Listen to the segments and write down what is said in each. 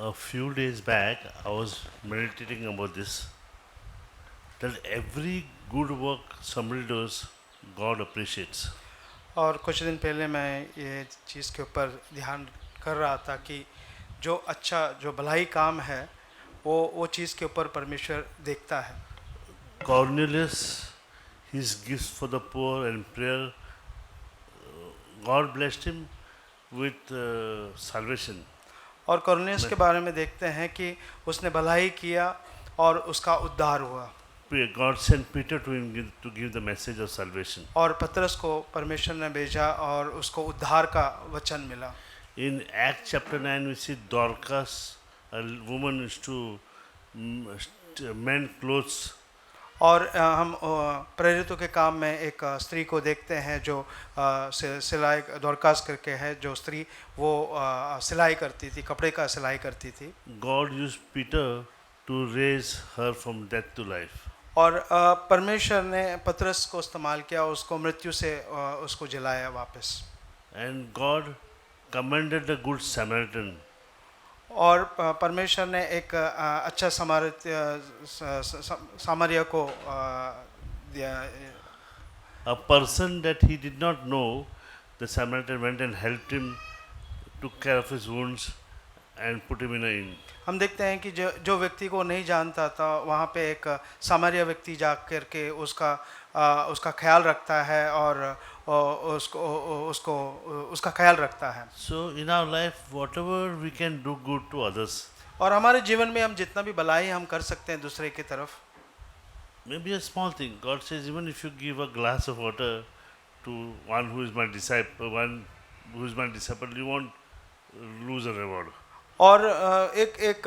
A few days back, I was meditating about this that every good work somebody does, God appreciates. और कुछ दिन पहले मैं ये चीज़ के ऊपर ध्यान कर रहा था कि जो भलाई काम है वो चीज़ के ऊपर परमेश्वर देखता है। Cornelius, his gifts for the poor and prayer, God blessed him with salvation. और कॉर्नेलियस के बारे में देखते हैं कि उसने भलाई किया और उसका उद्धार हुआ। God sent Peter to him to give the message of salvation. और पतरस को परमेश्वर ने भेजा और उसको उद्धार का वचन मिला। In Acts chapter 9, we see Dorcas, a woman used to mend clothes. और हम प्रेरितों के काम में एक स्त्री को देखते हैं जो सिलाई दोरकास करके है, जो स्त्री वो सिलाई करती थी, कपड़े का सिलाई करती थी। God used Peter to raise her from death to life. और परमेश्वर ने पतरस को इस्तेमाल किया, उसको मृत्यु से उसको जिलाया वापस। And God commended the good Samaritan. और परमेश्वर ने एक अच्छा सामरिया को दिया। A person that he did not know, the Samaritan went and helped him, took care of his wounds, and put him in a inn. हम देखते हैं कि जो व्यक्ति को नहीं जानता था, वहाँ पे एक सामरिया व्यक्ति जा कर के उसका ख्याल रखता है और उसका ख्याल रखता है। So in our life, whatever we can do good to others, और हमारे जीवन में हम जितना भी भलाई हम कर सकते हैं दूसरे की तरफ, maybe a small thing. God says, even if you give a glass of water to one who is my disciple, you won't lose a reward. और एक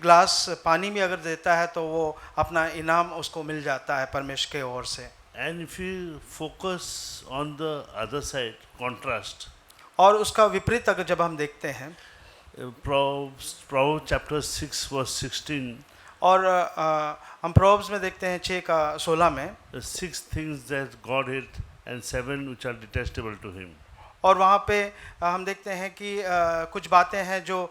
ग्लास पानी भी अगर देता है तो वो अपना इनाम उसको मिल जाता है परमेश्वर के ओर से। And if you focus on the other side, contrast, और उसका विपरीत अगर जब हम देखते हैं, Proverbs chapter 6 verse 16, और हम प्रोवर्ब्स में देखते हैं 6 का 16 में, the 6 things that God hates and 7 which are detestable to him. और वहाँ पे हम देखते हैं कि कुछ बातें हैं जो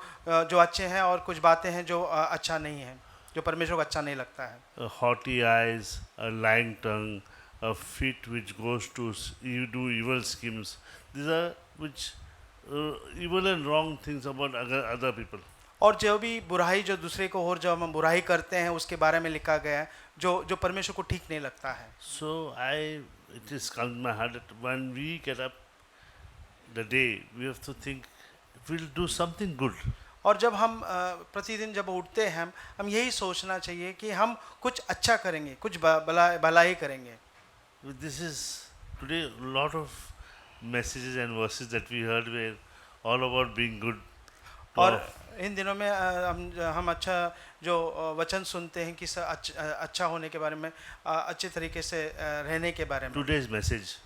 अच्छे हैं और कुछ बातें हैं जो अच्छा नहीं है, जो परमेश्वर को अच्छा नहीं लगता है। A haughty eyes, a lying tongue, a feet which goes to do evil schemes. These are which evil and wrong things about other people. और जो भी बुराई जो दूसरे को और जो हम बुराई करते हैं उसके बारे में लिखा गया है, जो परमेश्वर को ठीक नहीं लगता है। So it is comes to my heart that when we get up the day, we have to think we'll do something good. और जब हम प्रतिदिन जब उठते हैं, हम यही सोचना चाहिए कि हम कुछ अच्छा करेंगे, कुछ भलाई करेंगे। This is today a lot of messages and verses that we heard were all about being good. और इन दिनों में हम अच्छा जो वचन सुनते हैं कि अच्छा होने के बारे में, अच्छे तरीके से रहने के बारे में। Today's message,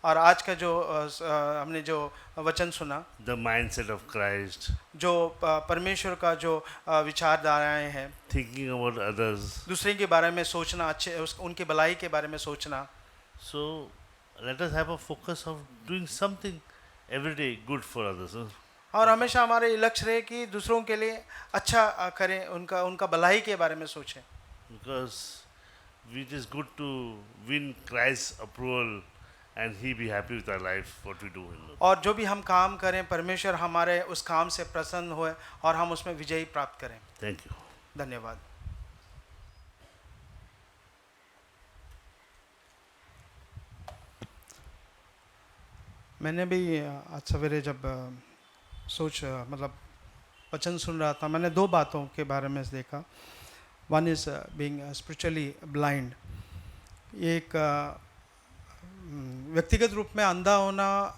और आज का जो हमने जो वचन सुना, the mindset of Christ, जो परमेश्वर का जो विचारधाराएं हैं, thinking about others. दूसरे के बारे में सोचना, अच्छे उनकी भलाई के बारे में सोचना। So let us have a focus of doing something every day good for others. और हमेशा हमारे लक्ष्य रहे कि दूसरों के लिए अच्छा करें, उनका भलाई के बारे में सोचें। Because it is good to win Christ's approval and He be happy with our life, what we do. और जो भी हम काम करें, परमेश्वर हमारे उस काम से प्रसन्न होए और हम उसमें विजयी प्राप्त करें। Thank you. धन्यवाद। मैंने भी आज सवेरे जब मतलब वचन सुन रहा था, मैंने 2 बातों के बारे में देखा। One is being spiritually blind. एक व्यक्तिगत रूप में अंधा होना,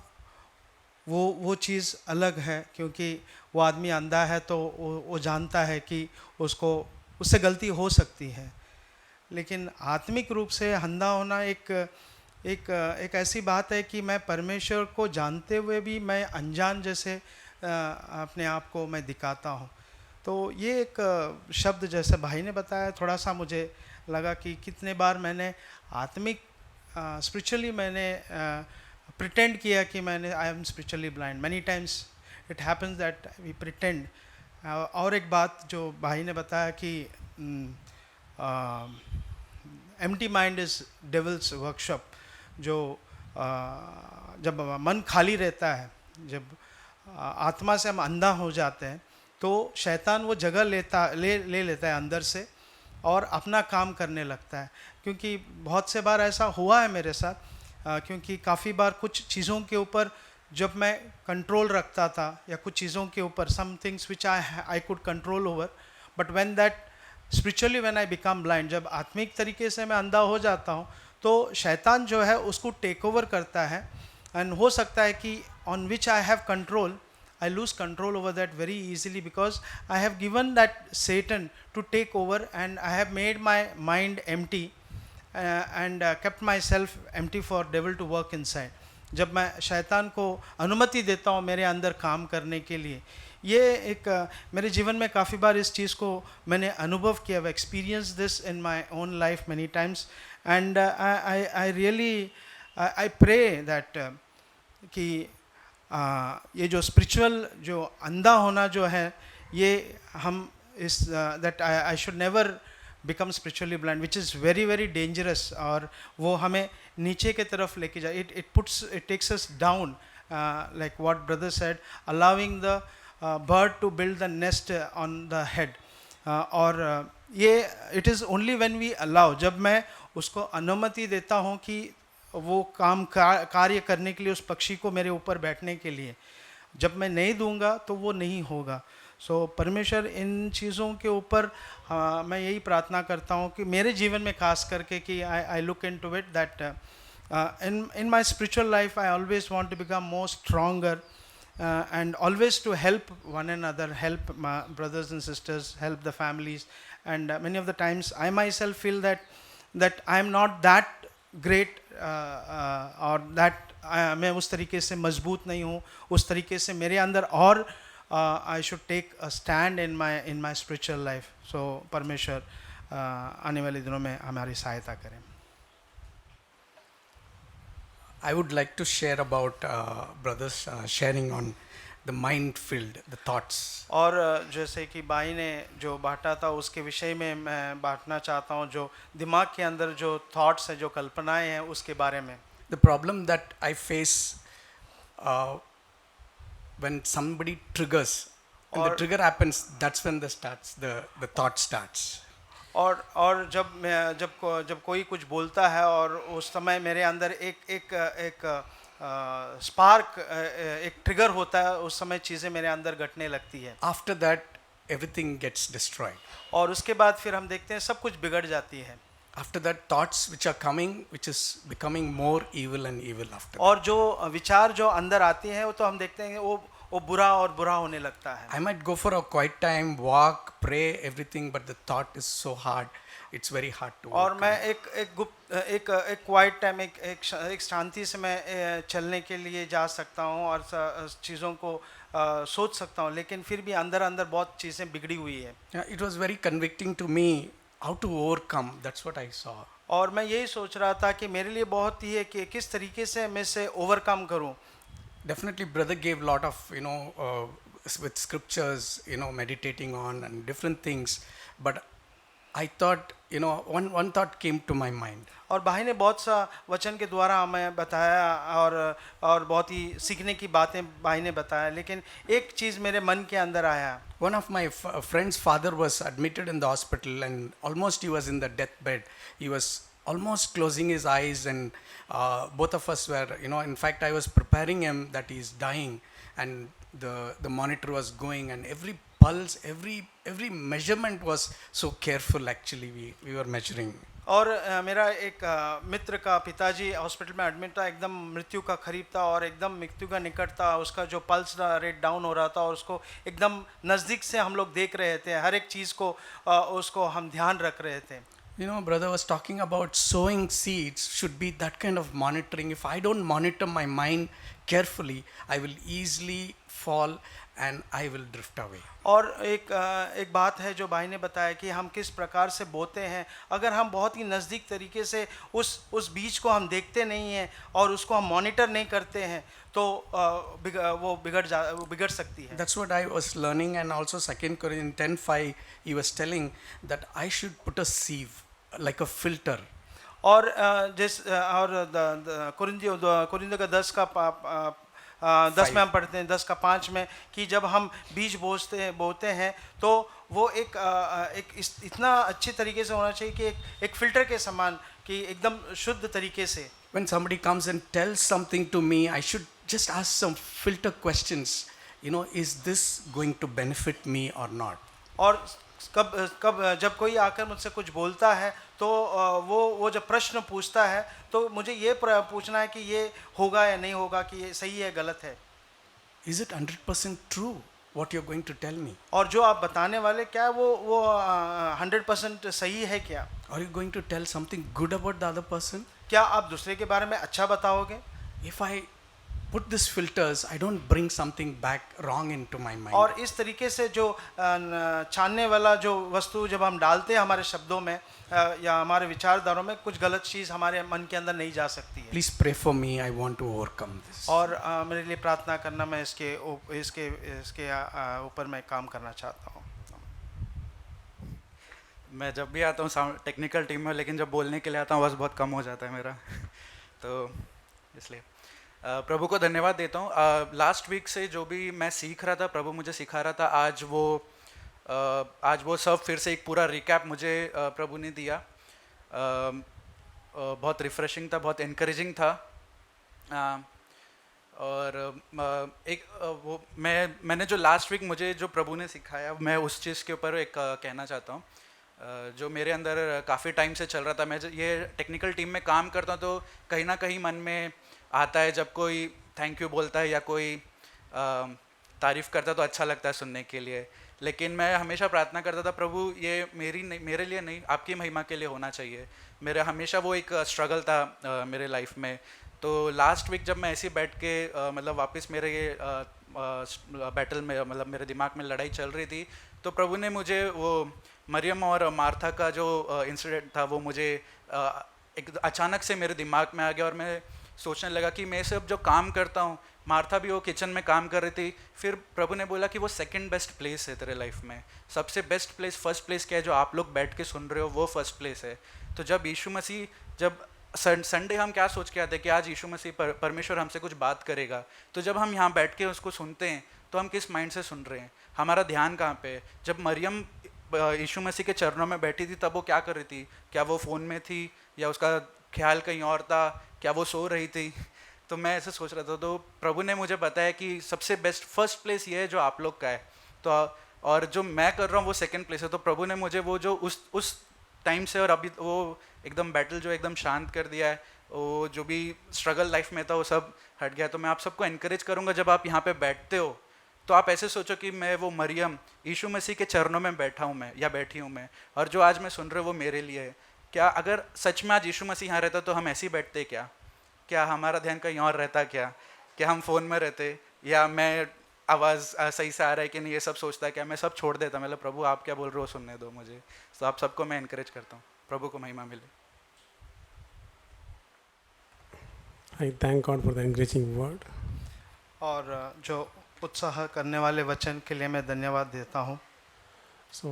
वो चीज़ अलग है, क्योंकि वो आदमी अंधा है तो वो जानता है कि उससे गलती हो सकती है। लेकिन आत्मिक रूप से अंधा होना एक ऐसी बात है कि मैं परमेश्वर को जानते हुए भी मैं अनजान जैसे अपने आप को मैं दिखाता हूँ। तो ये एक शब्द जैसे भाई ने बताया, थोड़ा सा मुझे लगा कि कितने बार मैंने आत्मिक स्पिरिचुअली मैंने प्रिटेंड किया कि I am spiritually blind. Many times it happens that we pretend और एक बात जो भाई ने बताया कि empty mind is devil's workshop, जो जब मन खाली रहता है, जब आत्मा से हम अंधा हो जाते हैं, तो शैतान वो जगह ले लेता है अंदर से और अपना काम करने लगता है। क्योंकि बहुत से बार ऐसा हुआ है मेरे साथ, क्योंकि काफ़ी बार कुछ चीज़ों के ऊपर जब मैं कंट्रोल रखता था, या कुछ चीज़ों के ऊपर some things which I could control over, but when that spiritually when I become blind, जब आत्मिक तरीके से मैं अंधा हो जाता हूँ, तो शैतान जो है उसको टेक ओवर करता है। एंड हो सकता है कि on which I have control, I lose control over that very easily, because I have given that Satan to take over, and I have made my mind empty and kept myself empty for devil to work inside. जब मैं शैतान को अनुमति देता हूँ मेरे अंदर काम करने के लिए, ये एक मेरे जीवन में काफ़ी बार इस चीज़ को मैंने अनुभव किया, experience this in my own life many times. And I really I pray that कि ये जो स्पिरिचुअल जो अंधा होना जो है, ये हम इस that I should never become spiritually blind, which is very very dangerous, और वो हमें नीचे की तरफ लेके जाए। It takes us down, like what brother said, allowing the bird to build the nest on the head. और ये it is only when we allow, जब मैं उसको अनुमति देता हूँ कि वो कार्य करने के लिए, उस पक्षी को मेरे ऊपर बैठने के लिए, जब मैं नहीं दूंगा तो वो नहीं होगा। सो परमेश्वर इन चीज़ों के ऊपर मैं यही प्रार्थना करता हूँ कि मेरे जीवन में खास करके कि I look into it that in my spiritual life I always want to become more stronger and always to help one another, help my brothers and sisters, help the families. And many of the times I myself feel that I am not that great और that मैं उस तरीके से मजबूत नहीं हूँ, उस तरीके से मेरे अंदर और I should take a stand in my spiritual life. So परमेश्वर आने वाले दिनों में हमारी सहायता करें। I would like to share about brothers sharing on the mind filled, the thoughts. और जैसे कि भाई ने जो बांटा था उसके विषय में मैं बांटना चाहता हूँ, जो दिमाग के अंदर जो थॉट्स हैं, जो कल्पनाएं हैं, उसके बारे में। The problem that I face when somebody triggers, and the trigger happens, that's when the thought starts. और जब कोई कुछ बोलता है और उस समय मेरे अंदर एक स्पार्क, एक ट्रिगर होता है, उस समय चीज़ें मेरे अंदर घटने लगती है। After that, everything gets destroyed. और उसके बाद फिर हम देखते हैं सब कुछ बिगड़ जाती है। After that, thoughts which are coming, which is becoming more evil and evil after that. और जो विचार जो अंदर आती हैं, वो तो हम देखते हैं वो बुरा और बुरा होने लगता है। I might go for a quiet time, walk, pray, everything, but the thought is so hard. It's very hard to. और मैं एक क्वाइट टाइम, एक शांति से मैं चलने के लिए जा सकता हूँ और चीज़ों को सोच सकता हूँ, लेकिन फिर भी अंदर अंदर बहुत चीज़ें बिगड़ी हुई है। It was very convicting to me how to overcome. That's what I saw. और मैं यही सोच रहा था कि मेरे लिए बहुत ही है कि किस तरीके से मैं इसे ओवरकम करूँ। Definitely, brother gave a lot of with scriptures, meditating on and different things. But I thought, one thought came to my mind. और भाई ने बहुत सा वचन के द्वारा हमें बताया और बहुत ही सीखने की बातें भाई ने बताया, लेकिन एक चीज़ मेरे मन के अंदर आया। One of my friend's father was admitted in the hospital, and almost he was in the deathbed. He was almost closing his eyes, and both of us were, in fact, I was preparing him that he's dying, and the monitor was going, and every pulse, every measurement was so careful. Actually, we were measuring. और मेरा एक मित्र का पिताजी hospital में admit था, एकदम मृत्यु का करीब था और एकदम मृत्यु का निकट था। उसका जो पल्स रेट डाउन हो रहा था और उसको एकदम नज़दीक से हम लोग देख रहे थे, हर एक चीज़ को उसको हम ध्यान रख रहे थे। Brother was talking about sowing seeds should be that kind of monitoring. If I don't monitor my mind carefully, I will easily fall and I will drift away. और एक बात है जो भाई ने बताया कि हम किस प्रकार से बोते हैं। अगर हम बहुत ही नज़दीक तरीके से उस बीज को हम देखते नहीं हैं और उसको हम मॉनिटर नहीं करते हैं तो वो बिगड़ सकती है। That's what I was learning, and also 2 Corinthians 10:5, he was telling that I should put a sieve like a filter. और कुरिन्थियों का 10 में हम पढ़ते हैं 10:5 में कि जब हम बीज बोते हैं तो वो इतना अच्छे तरीके से होना चाहिए कि एक फिल्टर के समान, कि एकदम शुद्ध तरीके से। When somebody comes and tells something to me, I should just ask some filter questions. Is this going to benefit me or not? और जब कोई आकर मुझसे कुछ बोलता है तो वो जब प्रश्न पूछता है तो मुझे ये पूछना है कि ये होगा या नहीं होगा, कि ये सही है गलत है। Is it 100% true what you're going to tell me? और जो आप बताने वाले क्या वो 100% सही है क्या? Are you going to tell something good about the other person? क्या आप दूसरे के बारे में अच्छा बताओगे? If I put these filters, I don't bring something back wrong into my mind. और इस तरीके से जो छानने वाला जो वस्तु जब हम डालते हैं हमारे शब्दों में या हमारे विचारधारों में, कुछ गलत चीज़ हमारे मन के अंदर नहीं जा सकती है। Please pray for me. I want to overcome this. और मेरे लिए प्रार्थना करना, मैं इसके ऊपर मैं काम करना चाहता हूँ। मैं जब भी आता हूँ टेक्निकल टीम में, लेकिन जब बोलने के लिए आता हूँ आवाज़ बहुत कम हो जाता है मेरा तो इसलिए प्रभु को धन्यवाद देता हूँ। लास्ट वीक से जो भी मैं सीख रहा था, प्रभु मुझे सिखा रहा था, आज वो सब फिर से एक पूरा रिकैप मुझे प्रभु ने दिया। बहुत रिफ्रेशिंग था, बहुत इनकरेजिंग था। और वो मैंने जो लास्ट वीक मुझे जो प्रभु ने सिखाया, मैं उस चीज़ के ऊपर एक कहना चाहता हूँ जो मेरे अंदर काफ़ी टाइम से चल रहा था। मैं ये टेक्निकल टीम में काम करता हूँ तो कहीं ना कहीं मन में आता है, जब कोई थैंक यू बोलता है या कोई तारीफ़ करता है तो अच्छा लगता है सुनने के लिए। लेकिन मैं हमेशा प्रार्थना करता था, प्रभु ये मेरे लिए नहीं, आपकी महिमा के लिए होना चाहिए। मेरा हमेशा वो एक स्ट्रगल था मेरे लाइफ में। तो लास्ट वीक जब मैं ऐसे बैठ के मतलब वापस मेरे ये बैटल में, मतलब मेरे दिमाग में लड़ाई चल रही थी, तो प्रभु ने मुझे वो मरियम और मार्था का जो इंसिडेंट था वो मुझे एक अचानक से मेरे दिमाग में आ गया। और मैं सोचने लगा कि मैं सब जो काम करता हूँ, मार्था भी वो किचन में काम कर रही थी, फिर प्रभु ने बोला कि वो सेकंड बेस्ट प्लेस है तेरे लाइफ में। सबसे बेस्ट प्लेस, फर्स्ट प्लेस क्या है, जो आप लोग बैठ के सुन रहे हो, वो फर्स्ट प्लेस है। तो जब यीशु मसीह, जब संडे हम क्या सोच के आते हैं कि आज यीशु मसीह परमेश्वर हमसे कुछ बात करेगा, तो जब हम यहाँ बैठ के उसको सुनते हैं तो हम किस माइंड से सुन रहे हैं, हमारा ध्यान कहाँ पे है। जब मरियम यीशु मसीह के चरणों में बैठी थी तब वो क्या कर रही थी? क्या वो फ़ोन में थी या उसका ख्याल कहीं और था? क्या वो सो रही थी? तो मैं ऐसे सोच रहा था। तो प्रभु ने मुझे बताया कि सबसे बेस्ट फर्स्ट प्लेस ये है जो आप लोग का है, तो और जो मैं कर रहा हूँ वो सेकंड प्लेस है। तो प्रभु ने मुझे वो जो उस टाइम से और अभी वो एकदम बैटल जो एकदम शांत कर दिया है, वो जो भी स्ट्रगल लाइफ में था वो सब हट गया। तो मैं आप सबको इनकरेज करूँगा, जब आप यहाँ पे बैठते हो तो आप ऐसे सोचो कि मैं वो मरियम यीशु मसीह के चरणों में बैठा हूँ मैं, या बैठी हूँ मैं, और जो आज मैं सुन रहा हूँ वो मेरे लिए है। क्या अगर सच में आज यीशु मसीह यहाँ रहता तो हम ऐसे ही बैठते क्या? क्या हमारा ध्यान कहीं और रहता? क्या हम फ़ोन में रहते? या मैं आवाज़ सही से आ रहा है कि नहीं ये सब सोचता है क्या? मैं सब छोड़ देता, मतलब प्रभु आप क्या बोल रहे हो सुनने दो मुझे। तो आप सबको मैं इनकरेज करता हूँ, प्रभु को महिमा मिले। I thank God for the encouraging word. और जो उत्साह करने वाले वचन के लिए मैं धन्यवाद देता हूँ। So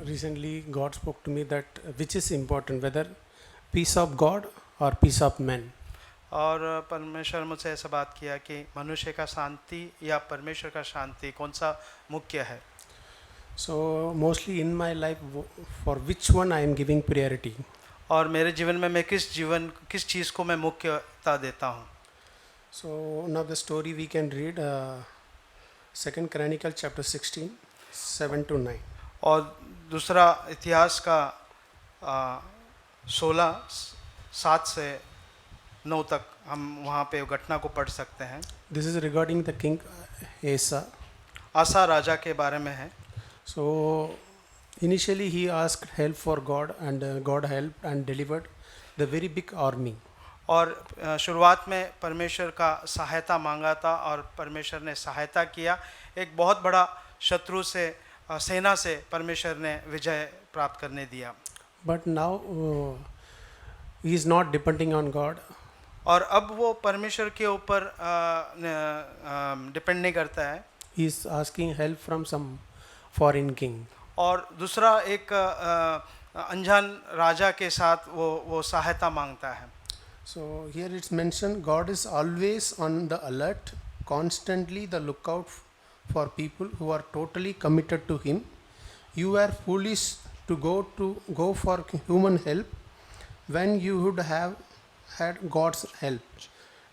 recently God spoke to me that which is important, whether peace of God or peace of men. और परमेश्वर मुझसे ऐसा बात किया कि मनुष्य का शांति या परमेश्वर का शांति कौन सा मुख्य है। So mostly in my life, for which one I am giving priority. और मेरे जीवन में मैं किस चीज़ को मैं मुख्यता देता हूँ। So one of the story we can read 2 Chronicles chapter 16, 7-9. और दूसरा इतिहास का 16:7 से 9 तक हम वहाँ पे घटना को पढ़ सकते हैं। This is regarding the king Asa. आसा राजा के बारे में है। So initially he asked help for God, and God helped and delivered the very big army. और शुरुआत में परमेश्वर का सहायता मांगा था और परमेश्वर ने सहायता किया। एक बहुत बड़ा शत्रु से सेना से परमेश्वर ने विजय प्राप्त करने दिया। But now he is not depending on God. और अब वो परमेश्वर के ऊपर डिपेंड नहीं करता है। He is asking help from some foreign king. और दूसरा एक अनजान राजा के साथ वो सहायता मांगता है। So here it's mentioned God is always on the alert, constantly the lookout for people who are totally committed to Him. You were foolish to go for human help when you would have had God's help.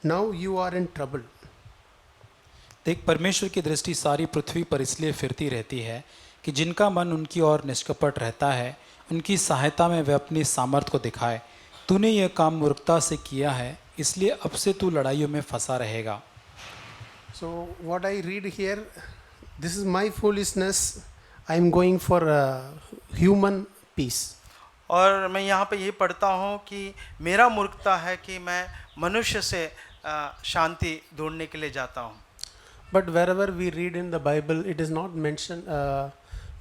Now you are in trouble. देख, परमेश्वर की दृष्टि सारी पृथ्वी पर इसलिए फिरती रहती है कि जिनका मन उनकी ओर निष्कपट रहता है, उनकी सहायता में वे अपनी सामर्थ्य को दिखाए। तूने यह काम मूर्खता से किया है, इसलिए अब से तू लड़ाइयों में फंसा रहेगा। So what I read here, this is my foolishness. I am going for human peace. और मैं यहाँ पे ये पढ़ता हूँ कि मेरा मूर्खता है कि मैं मनुष्य से शांति ढूंढने के लिए जाता हूँ। But wherever we read in the Bible, it is not mentioned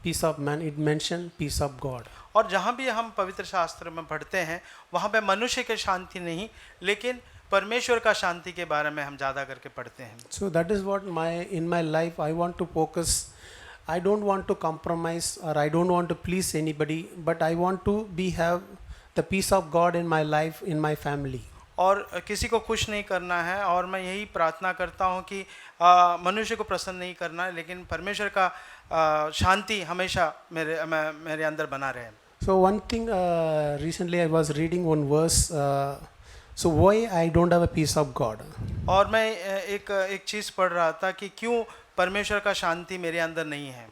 peace of man, it mentioned peace of God. और जहाँ भी हम पवित्र शास्त्र में पढ़ते हैं वहाँ पे मनुष्य की शांति नहीं लेकिन परमेश्वर का शांति के बारे में हम ज़्यादा करके पढ़ते हैं। So that is what in my life I want to focus. I don't want to compromise or I don't want to please anybody, but I want to have the peace of God in my life, in my family. और किसी को खुश नहीं करना है और मैं यही प्रार्थना करता हूँ कि मनुष्य को प्रसन्न नहीं करना है लेकिन परमेश्वर का शांति हमेशा मेरे अंदर बना रहे। So one thing, recently I was reading one verse, so why I don't have a peace of God? और मैं एक चीज़ पढ़ रहा था कि क्यों परमेश्वर का शांति मेरे अंदर नहीं है।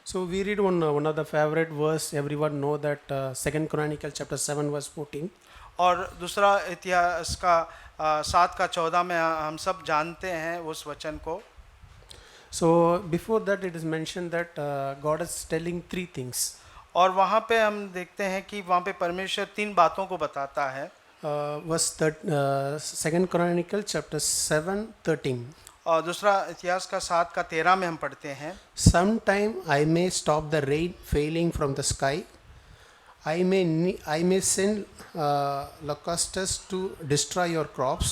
So we read one of the favorite verse, everyone know that 2 Chronicles chapter 7 verse 14. और दूसरा इतिहास का 7:14 में हम सब जानते हैं उस वचन को। So before that it is mentioned that God is telling three things. और वहाँ पे हम देखते हैं कि वहाँ पे परमेश्वर 3 बातों को बताता है। Verse 2 Chronicles chapter 7:13. और दूसरा इतिहास का 7:13 में हम पढ़ते हैं। Sometime I may stop the rain failing from the sky. I may send locusts to destroy your crops,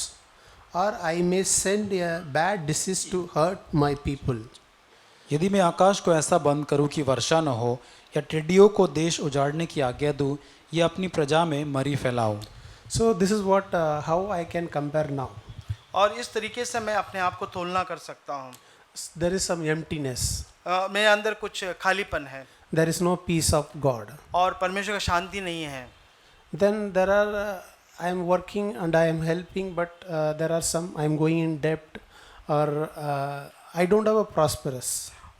or I may send a bad disease to hurt my people. यदि मैं आकाश को ऐसा बंद करूं कि वर्षा न हो या टिड्डियों को देश उजाड़ने की आज्ञा दूं या अपनी प्रजा में मरी फैलाऊं। So this is what how I can compare now. और इस तरीके से मैं अपने आप को तुलना कर सकता हूँ। There is some emptiness. मेरे अंदर कुछ खालीपन है। There is no peace of God. और परमेश्वर का शांति नहीं है। Then there are I am working and I am helping, but there are some I am going in debt or I don't have a prosperous.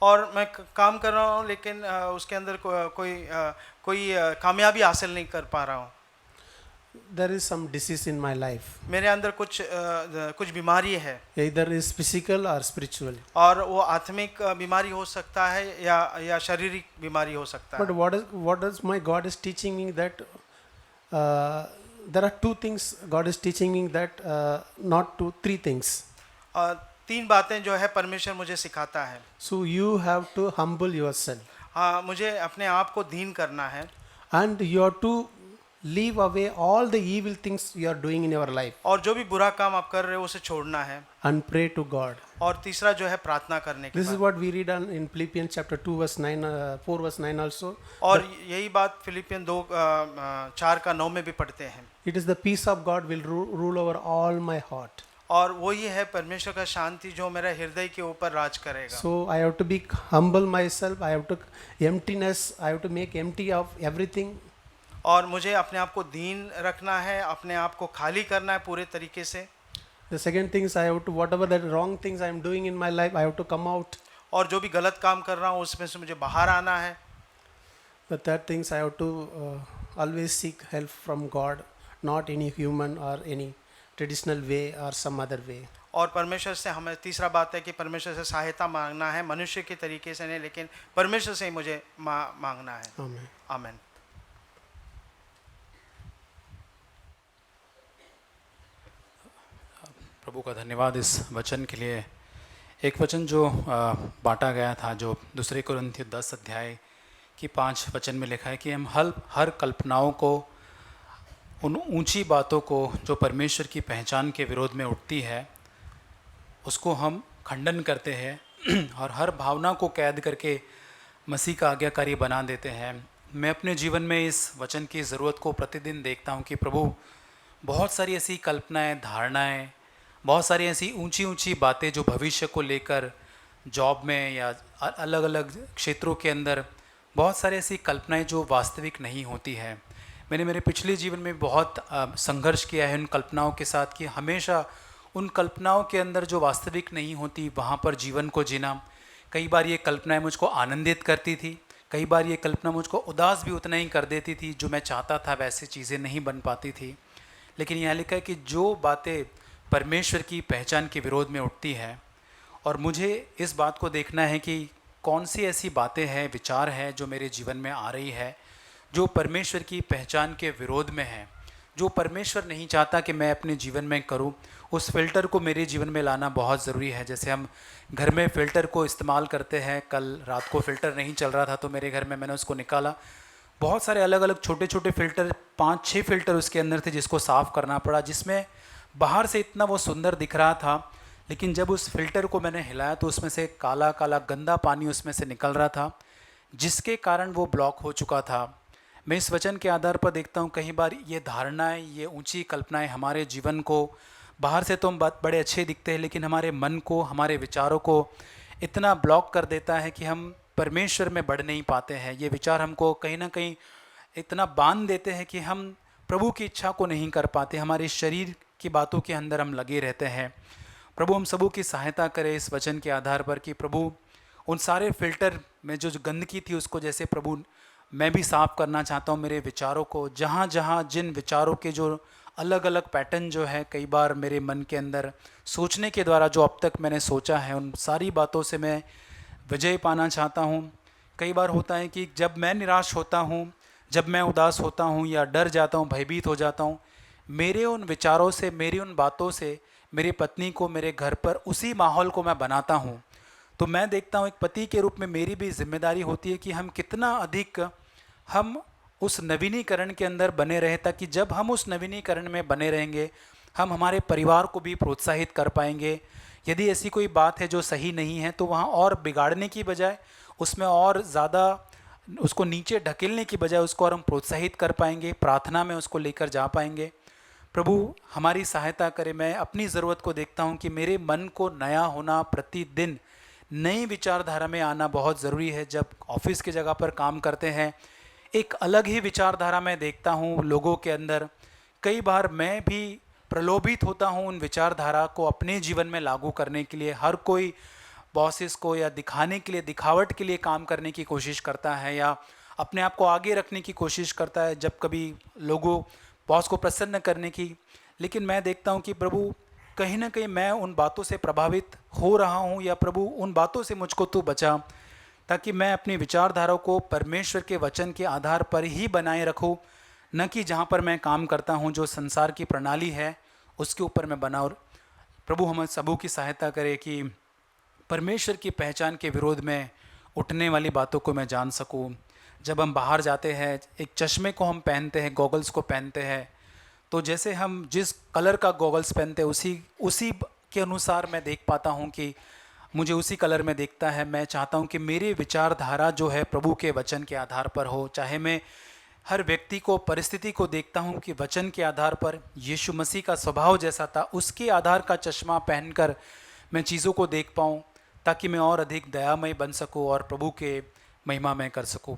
और मैं काम कर रहा हूँ लेकिन उसके अंदर कोई कामयाबी हासिल नहीं कर पा रहा हूँ। There is some disease in my life. मेरे अंदर कुछ बीमारी है। Either is physical or spiritual. और वो आत्मिक बीमारी हो सकता है या शारीरिक बीमारी हो सकता है। But what is my God is teaching me that there are two things God is teaching me that not two, three things. 3 बातें जो है परमेश्वर मुझे सिखाता है। So you have to humble yourself. हाँ, मुझे अपने आप को दीन करना है। And you have to leave away all the evil things you are doing in your life. और जो भी बुरा काम आप कर रहे हो उसे छोड़ना है। And pray to God. और तीसरा जो है प्रार्थना करने के This is बाद। what we read in Philippians chapter 2 verse 9, 4 verse 9 also. और यही बात फिलिपियन 2:4-9 में भी पढ़ते हैं। It is the peace of God will rule over all my heart. और वो ही है परमेश्वर का शांति जो मेरे हृदय के ऊपर राज करेगा। So I have to be humble myself. I have to emptiness. I have to make empty of everything. और मुझे अपने आप को दीन रखना है, अपने आप को खाली करना है पूरे तरीके से। The second thing is I have to whatever the wrong things I am doing in my life, I have to come out. और जो भी गलत काम कर रहा हूँ उसमें से मुझे बाहर आना है। The third things I have to always seek help from God, not any human or any traditional way or some other way. और परमेश्वर से हमें तीसरा बात है कि परमेश्वर से सहायता मांगना है, मनुष्य के तरीके से नहीं लेकिन परमेश्वर से ही मुझे मांगना है। Amen. आमीन। प्रभु का धन्यवाद इस वचन के लिए। एक वचन जो बांटा गया था, जो दूसरे कुरिन्थियों 10 अध्याय की 5 वचन में लिखा है कि हम हर कल्पनाओं को, उन ऊंची बातों को जो परमेश्वर की पहचान के विरोध में उठती है, उसको हम खंडन करते हैं और हर भावना को कैद करके मसीह का आज्ञाकारी बना देते हैं। मैं अपने जीवन में इस वचन की ज़रूरत को प्रतिदिन देखता हूँ कि प्रभु बहुत सारी ऐसी कल्पनाएं, धारणाएं, बहुत सारी ऐसी ऊंची ऊंची बातें जो भविष्य को लेकर जॉब में या अलग अलग क्षेत्रों के अंदर बहुत सारी ऐसी कल्पनाएं जो वास्तविक नहीं होती है। मैंने मेरे पिछले जीवन में बहुत संघर्ष किया है उन कल्पनाओं के साथ कि हमेशा उन कल्पनाओं के अंदर जो वास्तविक नहीं होती वहाँ पर जीवन को जीना। कई बार ये कल्पनाएं मुझको आनंदित करती थी, कई बार ये कल्पना मुझको उदास भी उतना ही कर देती थी। जो मैं चाहता था वैसी चीज़ें नहीं बन पाती थी। लेकिन यहाँ लिखा है कि जो बातें परमेश्वर की पहचान के विरोध में उठती है, और मुझे इस बात को देखना है कि कौन सी ऐसी बातें हैं, विचार हैं जो मेरे जीवन में आ रही है जो परमेश्वर की पहचान के विरोध में है, जो परमेश्वर नहीं चाहता कि मैं अपने जीवन में करूं। उस फ़िल्टर को मेरे जीवन में लाना बहुत ज़रूरी है। जैसे हम घर में फ़िल्टर को इस्तेमाल करते हैं, कल रात को फ़िल्टर नहीं चल रहा था तो मेरे घर में मैंने उसको निकाला। बहुत सारे अलग अलग छोटे छोटे फ़िल्टर, 5-6 फ़िल्टर उसके अंदर थे जिसको साफ़ करना पड़ा, जिसमें बाहर से इतना वो सुंदर दिख रहा था, लेकिन जब उस फ़िल्टर को मैंने हिलाया तो उसमें से काला काला गंदा पानी उसमें से निकल रहा था, जिसके कारण वो ब्लॉक हो चुका था। मैं इस वचन के आधार पर देखता हूँ कई बार ये धारणाएं, ये ऊंची कल्पनाएं हमारे जीवन को, बाहर से तो हम बड़े अच्छे दिखते हैं लेकिन हमारे मन को, हमारे विचारों को इतना ब्लॉक कर देता है कि हम परमेश्वर में बढ़ नहीं पाते हैं। ये विचार हमको कहीं ना कहीं इतना बांध देते हैं कि हम प्रभु की इच्छा को नहीं कर पाते, हमारे शरीर की बातों के अंदर हम लगे रहते हैं। प्रभु हम सबों की सहायता करे इस वचन के आधार पर कि प्रभु उन सारे फ़िल्टर में जो गंदगी थी उसको, जैसे प्रभु मैं भी साफ़ करना चाहता हूँ मेरे विचारों को। जहाँ जहाँ जिन विचारों के जो अलग अलग पैटर्न जो है कई बार मेरे मन के अंदर सोचने के द्वारा जो अब तक मैंने सोचा है, उन सारी बातों से मैं विजय पाना चाहता हूँ। कई बार होता है कि जब मैं निराश होता हूँ, जब मैं उदास होता हूँ या डर जाता हूँ, भयभीत हो जाता हूँ, मेरे उन विचारों से, मेरी उन बातों से मेरी पत्नी को, मेरे घर पर उसी माहौल को मैं बनाता हूँ। तो मैं देखता हूँ एक पति के रूप में मेरी भी जिम्मेदारी होती है कि हम कितना अधिक हम उस नवीनीकरण के अंदर बने रहे, ताकि जब हम उस नवीनीकरण में बने रहेंगे हम हमारे परिवार को भी प्रोत्साहित कर पाएंगे। यदि ऐसी कोई बात है जो सही नहीं है तो वहाँ और बिगाड़ने की बजाय, उसमें और ज़्यादा उसको नीचे ढकेलने की बजाय उसको और हम प्रोत्साहित कर पाएंगे, प्रार्थना में उसको लेकर जा पाएंगे। प्रभु हमारी सहायता करे। मैं अपनी ज़रूरत को देखता हूँ कि मेरे मन को नया होना, प्रतिदिन नई विचारधारा में आना बहुत ज़रूरी है। जब ऑफिस की जगह पर काम करते हैं एक अलग ही विचारधारा मैं देखता हूँ लोगों के अंदर। कई बार मैं भी प्रलोभित होता हूँ उन विचारधारा को अपने जीवन में लागू करने के लिए। हर कोई बॉसेस को या दिखाने के लिए, दिखावट के लिए काम करने की कोशिश करता है या अपने आप को आगे रखने की कोशिश करता है, जब कभी लोगों बॉस को प्रसन्न करने की। लेकिन मैं देखता हूँ कि प्रभु कहीं ना कहीं मैं उन बातों से प्रभावित हो रहा हूँ, या प्रभु उन बातों से मुझको तू बचा, ताकि मैं अपनी विचारधारा को परमेश्वर के वचन के आधार पर ही बनाए रखूँ, न कि जहाँ पर मैं काम करता हूँ जो संसार की प्रणाली है उसके ऊपर मैं बनाऊँ। प्रभु हम सबों की सहायता करे कि परमेश्वर की पहचान के विरोध में उठने वाली बातों को मैं जान सकूँ। जब हम बाहर जाते हैं, एक चश्मे को हम पहनते हैं, गॉगल्स को पहनते हैं, तो जैसे हम जिस कलर का गॉगल्स पहनते हैं उसी के अनुसार मैं देख पाता हूँ कि मुझे उसी कलर में दिखता है। मैं चाहता हूँ कि मेरी विचारधारा जो है प्रभु के वचन के आधार पर हो। चाहे मैं हर व्यक्ति को, परिस्थिति को देखता हूँ कि वचन के आधार पर यीशु मसीह का स्वभाव जैसा था उसके आधार का चश्मा पहनकर मैं चीज़ों को देख पाऊँ, ताकि मैं और अधिक दयामय बन सकूँ और प्रभु के महिमा में कर सकूँ।